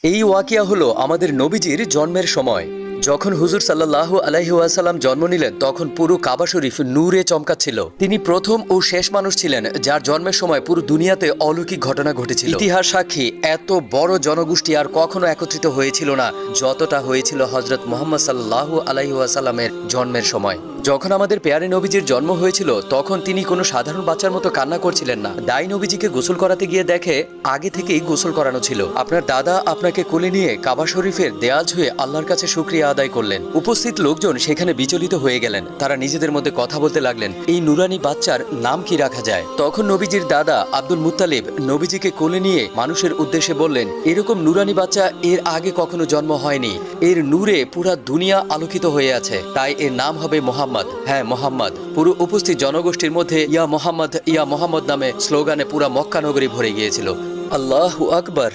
এই ওয়াকিয়া হলো আমাদের নবীজির জন্মের সময়। যখন হুজুর সাল্লাল্লাহু আলাইহি ওয়াসাল্লাম জন্ম নিলেন তখন পুরো কাবা শরীফ নূরে চমকাচ্ছিল। তিনি প্রথম ও শেষ মানুষ ছিলেন যার জন্মের সময় পুরো দুনিয়াতে অলৌকিক ঘটনা ঘটেছিল। ইতিহাস সাক্ষী এত বড় জনগোষ্ঠী আর কখনো একত্রিত হয়েছিল না যতটা হয়েছিল হযরত মুহাম্মদ সাল্লাল্লাহু আলাইহি ওয়াসাল্লামের জন্মের সময়। যখন আমাদের পেয়ারে নবীজির জন্ম হয়েছিল তখন তিনি কোনো সাধারণ বাচ্চার মতো কান্না করছিলেন না। দাই নবীজিকে গোসল করাতে গিয়ে দেখে আগে থেকেই গোসল করানো ছিল। আপনার দাদা আপনাকে কোলে নিয়ে কাবা শরীফের দেয়াল ছুঁয়ে আল্লাহর কাছে শুকরিয়া আদায় করলেন। উপস্থিত লোকজন সেখানে বিচলিত হয়ে গেলেন। তারা নিজেদের মধ্যে কথা বলতে লাগলেন, এই নুরানি বাচ্চার নাম কি রাখা যায়। তখন নবীজির দাদা আব্দুল মুত্তালিব নবীজিকে কোলে নিয়ে মানুষের উদ্দেশ্যে বললেন, এরকম নুরানি বাচ্চা এর আগে কখনো জন্ম হয়নি। এর নূরে পুরা দুনিয়া আলোকিত হয়ে আছে, তাই এর নাম হবে মোহাম্মদ। হ্যাঁ, মোহাম্মদ। পুরো উপস্থিত জনগোষ্ঠীর মধ্যে ইয়া মোহাম্মদ নামে স্লোগানে পুরা মক্কা নগরী ভরে গিয়েছিল। আল্লাহু আকবার।